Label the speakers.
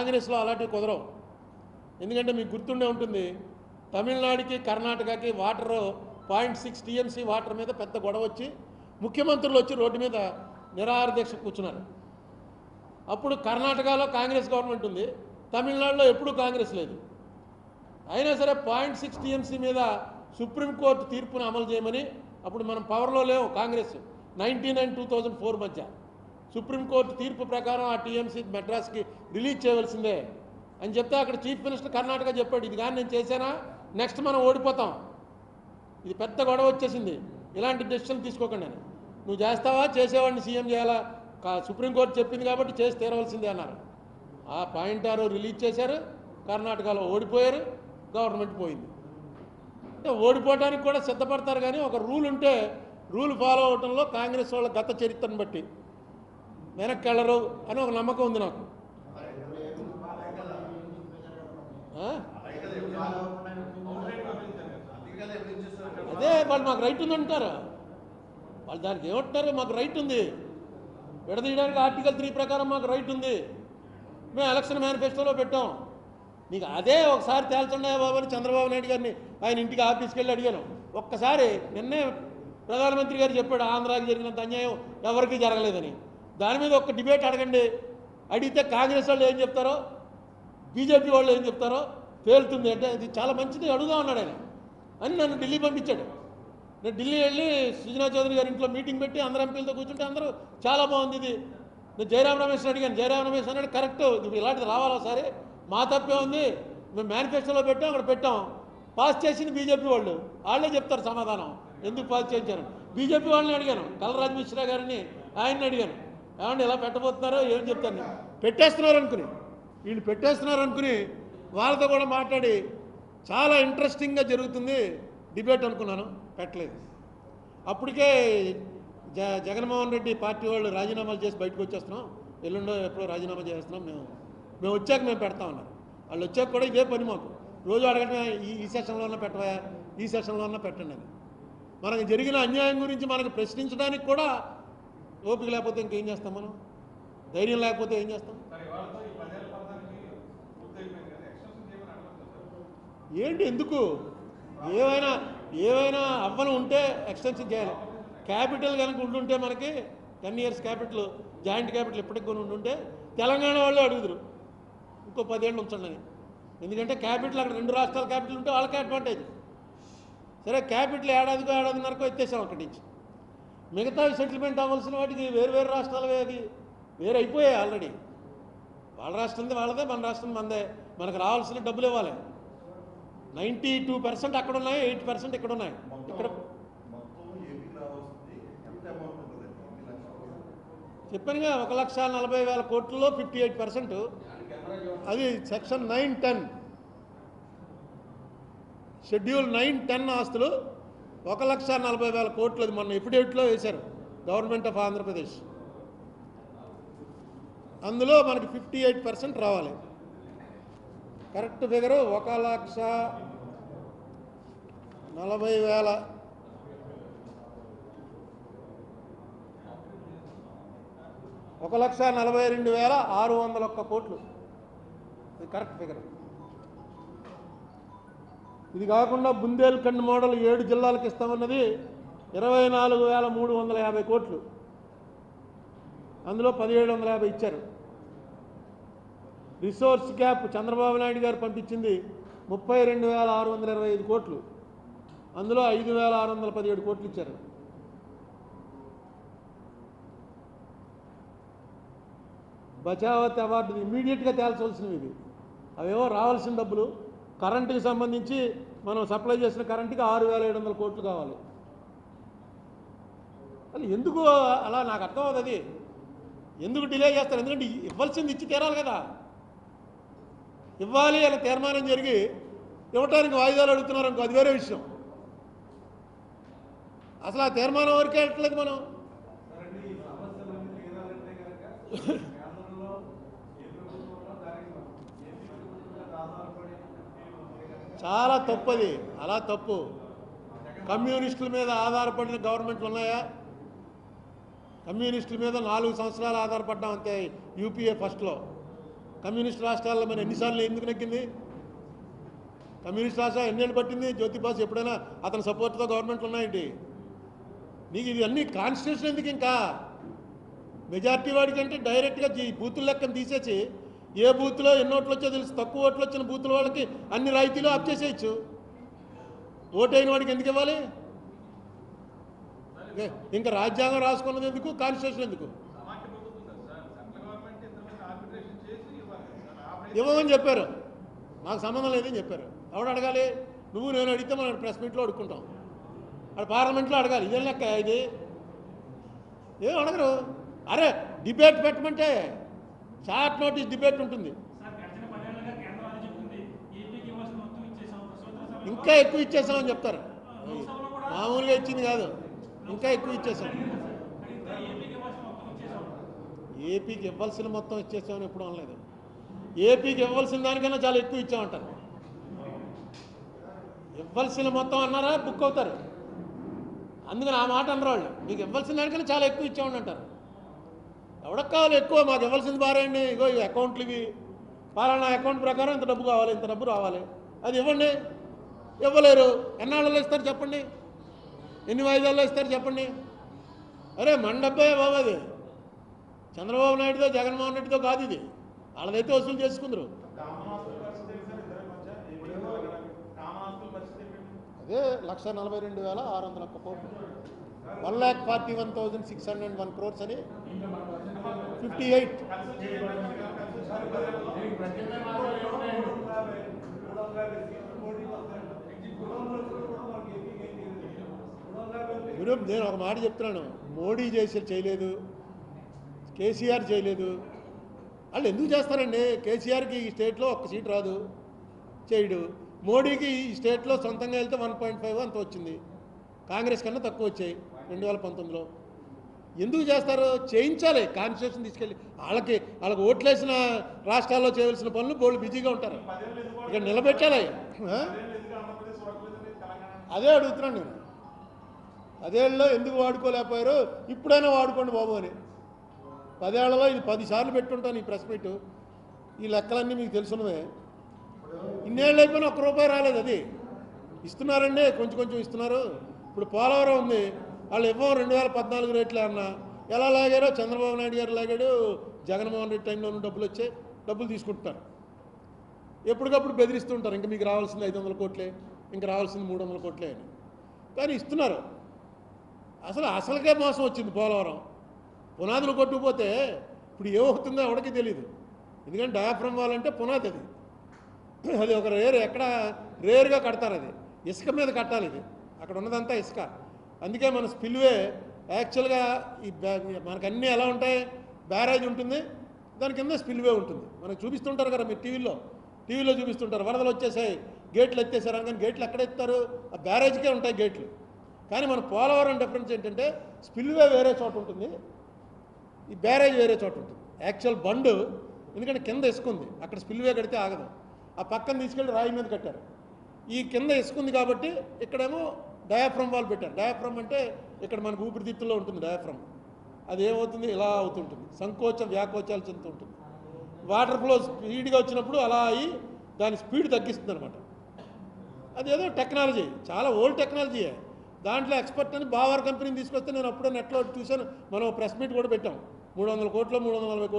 Speaker 1: కాంగ్రెస్లో అలాంటివి కుదరవు. ఎందుకంటే మీకు గుర్తుండే ఉంటుంది, తమిళనాడుకి కర్ణాటకకి వాటర్ 0.6 టీఎంసీ వాటర్ మీద పెద్ద గొడవ వచ్చి ముఖ్యమంత్రులు వచ్చి రోడ్డు మీద నిరాహార దీక్ష కూర్చున్నారు. అప్పుడు కర్ణాటకలో కాంగ్రెస్ గవర్నమెంట్ ఉంది, తమిళనాడులో ఎప్పుడూ కాంగ్రెస్ లేదు. అయినా సరే 0.6 టీఎంసీ మీద సుప్రీంకోర్టు తీర్పును అమలు చేయమని, అప్పుడు మనం పవర్లో లేవు కాంగ్రెస్, 1999-2004 మధ్య సుప్రీంకోర్టు తీర్పు ప్రకారం ఆ టీఎంసీ మెడ్రాస్కి రిలీజ్ చేయవలసిందే అని చెప్తే అక్కడ చీఫ్ మినిస్టర్ కర్ణాటక చెప్పాడు, ఇది కానీ నేను చేశానా నెక్స్ట్ మనం ఓడిపోతాం, ఇది పెద్ద గొడవ వచ్చేసింది, ఇలాంటి డెసిషన్ తీసుకోకండి అని. నువ్వు చేస్తావా, చేసేవాడిని సీఎం చేయాలా, సుప్రీంకోర్టు చెప్పింది కాబట్టి చేసి తీరవలసిందే అన్నారు. ఆ పాయింట్ ఆరు రిలీజ్ చేశారు, కర్ణాటకలో ఓడిపోయారు, గవర్నమెంట్ పోయింది. అంటే ఓడిపోవడానికి కూడా సిద్ధపడతారు, కానీ ఒక రూల్ ఉంటే రూల్ ఫాలో అవడంలో కాంగ్రెస్ వాళ్ళ గత చరిత్రను బట్టి వెనక్కి వెళ్ళరు అని ఒక నమ్మకం ఉంది నాకు. అదే వాళ్ళు మాకు రైట్ ఉంది అంటారు, వాళ్ళు దానికి ఏమంటారు, మాకు రైట్ ఉంది, విడదీయడానికి ఆర్టికల్ 3 ప్రకారం మాకు రైట్ ఉంది, మేము ఎలక్షన్ మేనిఫెస్టోలో పెట్టాం. నీకు అదే ఒకసారి తేల్చండి బాబు అని చంద్రబాబు నాయుడు గారిని ఆయన ఇంటికి ఆఫీస్కి వెళ్ళి అడిగాను. ఒక్కసారి నిన్నే ప్రధానమంత్రి గారు చెప్పాడు, ఆంధ్రాకి జరిగినంత అన్యాయం ఎవరికీ జరగలేదని. దాని మీద ఒక డిబేట్ అడగండి, అడిగితే కాంగ్రెస్ వాళ్ళు ఏం చెప్తారో బీజేపీ వాళ్ళు ఏం చెప్తారో తేలుతుంది. అంటే ఇది చాలా మంచిది, అడుగుదా అన్నాడు ఆయన అని నన్ను ఢిల్లీ పంపించాడు. నేను ఢిల్లీ వెళ్ళి సుజనా చౌదరి గారి ఇంట్లో మీటింగ్ పెట్టి అందరు ఎంపీలతో కూర్చుంటే అందరూ చాలా బాగుంది ఇది. నేను జయరాం రమేష్ అడిగాను, జయరాం రమేష్ అన్నాడు కరెక్ట్, ఇప్పుడు ఇలాంటిది రావాలా సరే, మా తప్పే ఉంది, మేము మేనిఫెస్టోలో పెట్టాం, అక్కడ పెట్టాం, పాస్ చేసింది బీజేపీ వాళ్ళు, వాళ్ళే చెప్తారు సమాధానం ఎందుకు పాస్ చేయించారు. బీజేపీ వాళ్ళని అడిగాను, కలరాజ్ మిశ్రా గారిని, ఆయన్ని అడిగాను, ఏమంటే ఎలా పెట్టబోతున్నారో ఏం చెప్తాను. పెట్టేస్తున్నారు అనుకుని, వీళ్ళు పెట్టేస్తున్నారు అనుకుని వాళ్ళతో కూడా మాట్లాడి చాలా ఇంట్రెస్టింగ్గా జరుగుతుంది డిబేట్ అనుకున్నాను, పెట్టలేదు. అప్పటికే జగన్మోహన్ రెడ్డి పార్టీ వాళ్ళు రాజీనామాలు చేసి బయటకు వచ్చేస్తున్నాం, ఎల్లుండో ఎప్పుడో రాజీనామా చేస్తున్నాం, మేము వచ్చాక మేము పెడతామన్నారు. వాళ్ళు వచ్చాక కూడా ఇదే పని మాకు, రోజు అడగటమే, ఈ సెషన్లో ఉన్న పెట్టవా, ఈ సెషన్లో ఉన్న పెట్టండి అని. మనకు జరిగిన అన్యాయం గురించి మనకు ప్రశ్నించడానికి కూడా ఓపిక లేకపోతే ఇంకేం చేస్తాం, మనం ధైర్యం లేకపోతే ఏం చేస్తాం. ఏంటి ఎందుకు, ఏవైనా అవ్వను ఉంటే ఎక్స్టెన్షన్ చేయాలి. క్యాపిటల్ కనుక ఉండుంటే మనకి 10 years క్యాపిటల్, జాయింట్ క్యాపిటల్ ఇప్పటికి కొని ఉండుంటే తెలంగాణ వాళ్ళు అడుగుదురు ఇంకో 10 ఏళ్ళు ఉంచండి అని. ఎందుకంటే క్యాపిటల్ అక్కడ 2 రాష్ట్రాల క్యాపిటల్ ఉంటే వాళ్ళకి అడ్వాంటేజ్. సరే క్యాపిటల్ ఏడాదిన్నరకు ఎత్తేసాం అక్కడి నుంచి, మిగతా సెటిల్మెంట్ అవ్వాల్సిన వాటికి వేరు రాష్ట్రాలు అది వేరే అయిపోయాయి ఆల్రెడీ. వాళ్ళ రాష్ట్రంది వాళ్ళదే, మన రాష్ట్రం మనదే, మనకు రావాల్సిన డబ్బులు ఇవ్వాలి. 92% అక్కడ ఉన్నాయి, 8% ఇక్కడ ఉన్నాయి. ఇక్కడ చెప్పానుగా 1,40,000 కోట్లలో 58%, అది సెక్షన్ 9-10 షెడ్యూల్ 9-10 ఆస్తులు 1,40,000 కోట్లు. అది మొన్న ఎఫిడేవిట్లో వేశారు గవర్నమెంట్ ఆఫ్ ఆంధ్రప్రదేశ్. అందులో మనకి 58% రావాలి. కరెక్ట్ ఫిగరు 1,40,000 1,42,601 కోట్లు, ఇది కరెక్ట్ ఫిగర్. ఇది కాకుండా బుందేల్ఖండ్ మోడల్ 7 జిల్లాలకు ఇస్తామన్నది 24,350 కోట్లు, అందులో 1,750 ఇచ్చారు. రిసోర్స్ గ్యాప్ చంద్రబాబు నాయుడు గారు పంపించింది 32,625 కోట్లు, అందులో 5,617 కోట్లు ఇచ్చారు. బచావత్ అవార్డు ఇమ్మీడియట్గా తేల్చవలసినవి ఇవి, అవేవో రావాల్సిన డబ్బులు. కరెంటుకి సంబంధించి మనం సప్లై చేసిన కరెంటుకి 6,700 కోట్లు కావాలి. అది ఎందుకు అలా నాకు అర్థం అవుతుంది, ఎందుకు డిలే చేస్తారు? ఎందుకంటే ఇవ్వాల్సింది ఇచ్చి తీరాలి కదా, ఇవ్వాలి అని తీర్మానం జరిగి ఇవ్వటానికి వాయిదాలు అడుగుతున్నారు అనుకో, అది వేరే విషయం. అసలు ఆ తీర్మానం వరకే వెళ్ళట్లేదు మనం. చాలా తప్పు అది, అలా తప్పు. కమ్యూనిస్టుల మీద ఆధారపడిన గవర్నమెంట్లు ఉన్నాయా? కమ్యూనిస్టుల మీద 4 సంవత్సరాలు ఆధారపడ్డాం అంతే, యూపీఏ ఫస్ట్లో. కమ్యూనిస్ట్ రాష్ట్రాల్లో మరి ఎన్నిసార్లు ఎందుకు నెగ్గింది? కమ్యూనిస్ట్ రాష్ట్రం ఎన్నేళ్ళు పట్టింది? జ్యోతిబాస్ ఎప్పుడైనా అతని సపోర్ట్తో గవర్నమెంట్లు ఉన్నాయండి? నీకు ఇది అన్నీ కాన్స్టిట్యూషన్ ఎందుకు? ఇంకా మెజార్టీ వాడికి అంటే డైరెక్ట్గా బూతుల లెక్కను తీసేసి ఏ బూత్లో ఎన్ని ఓట్లు వచ్చో తెలుసు. తక్కువ ఓట్లు వచ్చిన బూతుల వాళ్ళకి అన్ని రాయితీలు ఆప్ చేసేయచ్చు. ఓటైన వాడికి ఎందుకు ఇవ్వాలి? ఇంకా రాజ్యాంగం రాసుకున్నది ఎందుకు? కాన్స్టిట్యూషన్ ఎందుకు? ఇవ్వమని చెప్పారు. మాకు సంబంధం లేదని చెప్పారు. ఎవడు అడగాలి? నువ్వు నేను అడిగితే మనం ప్రెస్ మీట్లో అడుక్కుంటాం, అక్కడ పార్లమెంట్లో అడగాలి. ఇదేం లెక్క ఇది? ఏం అడగరు. అరే డిబేట్ పెట్టమంటే షార్ట్ నోటీస్ డిబేట్ ఉంటుంది. ఇంకా ఎక్కువ ఇచ్చేసామని చెప్తారు. మామూలుగా ఇచ్చింది కాదు, ఇంకా ఎక్కువ ఇచ్చేసాం. ఏపీకి ఇవ్వాల్సిన మొత్తం ఇచ్చేసామని ఎప్పుడు అనలేదు. ఏపీకి ఇవ్వాల్సిన దానికన్నా చాలా ఎక్కువ ఇచ్చామంటారు. ఇవ్వాల్సిన మొత్తం అన్నారా బుక్ అవుతారు. అందుకని ఆ మాట అన్నారు వాళ్ళు. మీకు ఇవ్వాల్సిన దానికన్నా చాలా ఎక్కువ ఇచ్చామని అంటారు. ఎవరికి కావాలి ఎక్కువ? మాకు ఇవ్వాల్సింది బారేయండి, ఇగో ఈ అకౌంట్లు ఇవి, పాలనా అకౌంట్ ప్రకారం ఇంత డబ్బు కావాలి, ఇంత డబ్బు రావాలి, అది ఇవ్వండి. ఇవ్వలేరు. ఎన్నాళ్ళలో ఇస్తారు చెప్పండి? ఎన్ని వాయిదాల్లో ఇస్తారు చెప్పండి? అరే మన డబ్బే బాబు, అది చంద్రబాబు నాయుడుతో జగన్మోహన్ రెడ్డితో కాదు, ఇది వాళ్ళదైతే వసూలు చేసుకుందరు. అదే 1,42,601 కోట్లు, 1,41,601 crores అని 58. నేను ఒక మాట చెప్తున్నాను. మోడీ చేయలేదు, కేసీఆర్ చేయలేదు. వాళ్ళు ఎందుకు చేస్తారండి? కేసీఆర్కి ఈ స్టేట్లో ఒక్క సీట్ రాదు, చేయడు. మోడీకి ఈ స్టేట్లో సొంతంగా వెళ్తే 1.5 అంత వచ్చింది. కాంగ్రెస్ కన్నా తక్కువ వచ్చాయి 2019లో. ఎందుకు చేస్తారు? చేయించాలి. కాన్స్టిట్యూషన్ తీసుకెళ్ళి వాళ్ళకి ఓట్లేసిన రాష్ట్రాల్లో చేయవలసిన పనులు బోళ్ళు బిజీగా ఉంటారు. ఇక్కడ నిలబెట్టాలి. అదే అడుగుతున్నాను నేను. పదేళ్ళలో ఎందుకు వాడుకోలేకపోయారు? ఇప్పుడైనా వాడుకోండి బాబు అని. 10 ఏళ్లలో ఇది 10 సార్లు పెట్టుంటాను ఈ ప్రెస్ మీట్. ఈ లెక్కలన్నీ మీకు తెలుసున్నవే. ఇన్నేళ్ళు అయిపోయినా ₹1 రాలేదు. అది ఇస్తున్నారండి, కొంచెం కొంచెం ఇస్తున్నారు. ఇప్పుడు పోలవరం ఉంది, వాళ్ళు ఇవ్వం 2014 రేట్లే అన్నా. ఎలా లాగారో చంద్రబాబు నాయుడు గారు లాగాడు, జగన్మోహన్ రెడ్డి టైంలో డబ్బులు వచ్చాయి, డబ్బులు తీసుకుంటున్నారు. ఎప్పటికప్పుడు బెదిరిస్తుంటారు, ఇంకా మీకు రావాల్సింది 500 కోట్లే, ఇంకా రావాల్సింది 300 కోట్లే అని. కానీ ఇస్తున్నారు. అసలుకే మోసం వచ్చింది పోలవరం. పునాదులు కొట్టుకుపోతే ఇప్పుడు ఏమవుతుందో ఎవరికి తెలియదు. ఎందుకంటే డయాఫ్రమ్ వాల్ అంటే పునాది, అది ఒక ఎక్కడ రేరుగా కడతారు. అది ఇసుక మీద కట్టాలి. ఇది అక్కడ ఉన్నదంతా ఇసుక. అందుకే మన స్పిల్వే యాక్చువల్గా మనకు అన్నీ ఎలా ఉంటాయి? బ్యారేజ్ ఉంటుంది, దాని కింద స్పిల్వే ఉంటుంది. మనకు చూపిస్తుంటారు కదా మీరు టీవీలో చూపిస్తుంటారు. వరదలు వచ్చేసాయి, గేట్లు ఎత్తేసారు అని. కానీ గేట్లు ఎక్కడ ఎత్తారు? ఆ బ్యారేజ్కే ఉంటాయి గేట్లు. కానీ మన పోలవరం డిఫరెన్స్ ఏంటంటే స్పిల్వే వేరే చోట ఉంటుంది, ఈ బ్యారేజ్ వేరే చోట ఉంటుంది. యాక్చువల్ బండు ఎందుకంటే కింద ఇసుకుంది, అక్కడ స్పిల్వే కడితే ఆగదు. ఆ పక్కన తీసుకెళ్ళి రాయి మీద కట్టారు. ఈ కింద ఇసుకుంది కాబట్టి ఇక్కడేమో డయాఫ్రమ్ వాల్ పెట్టారు. డయాఫ్రమ్ అంటే ఇక్కడ మనకు ఊపిరితిత్తుల్లో ఉంటుంది డయాఫ్రమ్. అది ఏమవుతుంది? ఇలా అవుతుంటుంది, సంకోచం వ్యాకోచాలు చెందుతూ ఉంటుంది. వాటర్ ఫ్లో స్పీడ్గా వచ్చినప్పుడు అలా అయ్యి దాని స్పీడ్ తగ్గిస్తుంది అనమాట. అదేదో టెక్నాలజీ, చాలా ఓల్డ్ టెక్నాలజీయే. దాంట్లో ఎక్స్పర్ట్ అని బావర్ కంపెనీని తీసుకొస్తే నేను అప్పుడే నెట్లో చూశాను. మనం ప్రెస్ మీట్ కూడా పెట్టాం. 300 కోట్లు 340 కోట్లు